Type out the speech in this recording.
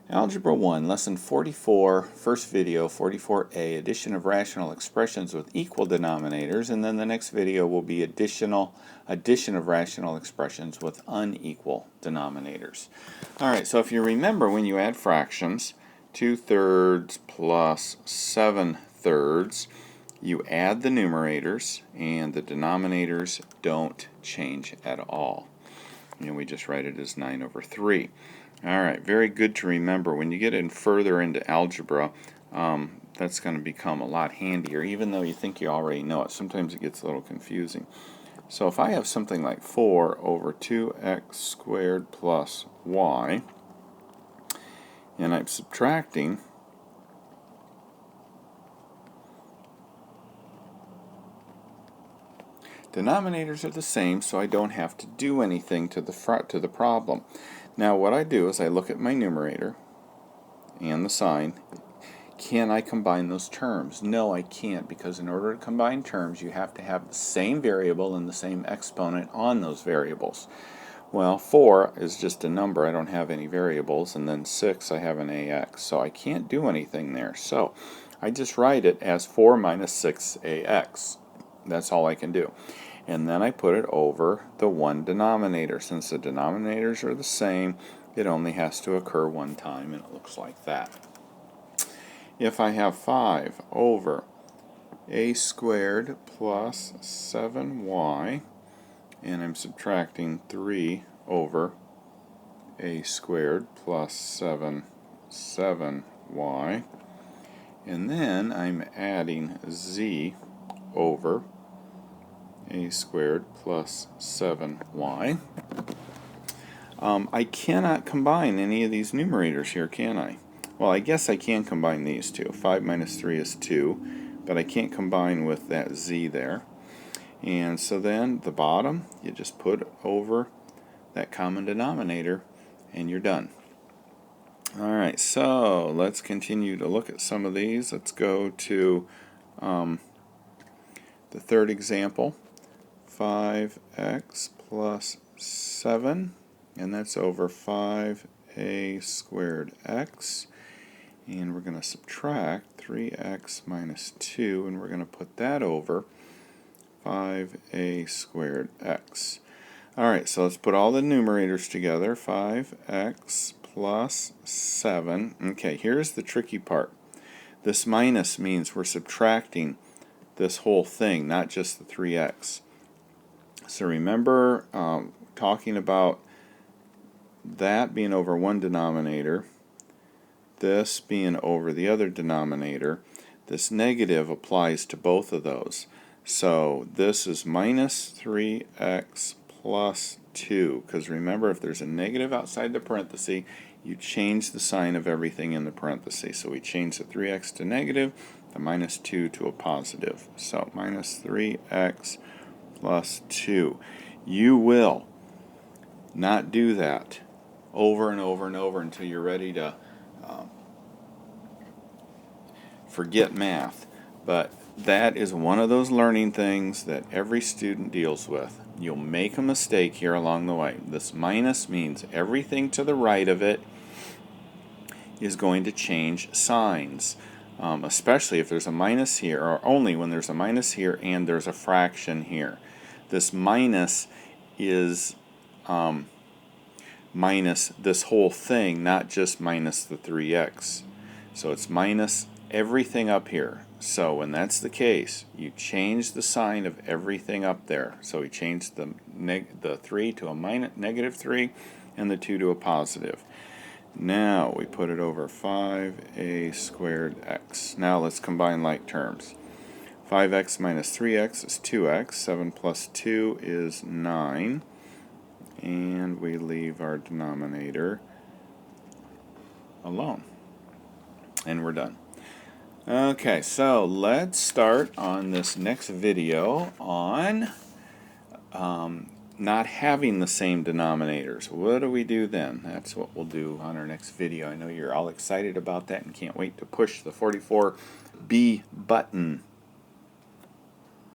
Algebra 1, Lesson 44, first video, 44a, addition of rational expressions with equal denominators, and then the next video will be addition of rational expressions with unequal denominators. Alright, so if you remember when you add fractions, 2/3 plus 7/3, you add the numerators and the denominators don't change at all. And we just write it as 9/3. Alright, very good to remember. When you get in further into algebra, that's going to become a lot handier, even though you think you already know it. Sometimes it gets a little confusing. So if I have something like 4 over 2x squared plus y, and I'm subtracting, denominators are the same, so I don't have to do anything to the problem. Now what I do is I look at my numerator and the sign. Can I combine those terms? No, I can't, because in order to combine terms you have to have the same variable and the same exponent on those variables. Well, 4 is just a number. I don't have any variables, and then 6 I have an ax, so I can't do anything there. So I just write it as 4 minus 6ax. That's all I can do. And then I put it over the one denominator. Since the denominators are the same, it only has to occur one time, and it looks like that. If I have 5 over a squared plus 7y, and I'm subtracting 3 over a squared plus 7y, and then I'm adding z over a squared plus 7y. I cannot combine any of these numerators here, can I? Well, I guess I can combine these two. 5 minus 3 is 2, but I can't combine with that z there. And so then the bottom, you just put over that common denominator and you're done. Alright, so let's continue to look at some of these. Let's go to the third example. 5x plus 7, and that's over 5a squared x, and we're going to subtract 3x minus 2, and we're going to put that over 5a squared x. Alright, so let's put all the numerators together. 5x plus 7. Okay, here's the tricky part. This minus means we're subtracting this whole thing, not just the 3x. So remember talking about that being over one denominator, this being over the other denominator. This negative applies to both of those. So this is minus 3x plus 2, because remember, if there's a negative outside the parenthesis, you change the sign of everything in the parenthesis. So we change the 3x to negative, the minus 2 to a positive. So minus 3x plus 2. You will not do that over and over and over until you're ready to forget math. But that is one of those learning things that every student deals with. You'll make a mistake here along the way. This minus means everything to the right of it is going to change signs. Especially if there's a minus here, or only when there's a minus here and there's a fraction here. This minus is minus this whole thing, not just minus the 3x. So it's minus everything up here. So when that's the case, you change the sign of everything up there. So we changed the 3 to a negative 3 and the 2 to a positive. Now we put it over 5a squared x. Now let's combine like terms. 5x minus 3x is 2x. 7 plus 2 is 9. And we leave our denominator alone. And we're done. Okay, so let's start on this next video on not having the same denominators. What do we do then? That's what we'll do on our next video. I know you're all excited about that and can't wait to push the 44B button.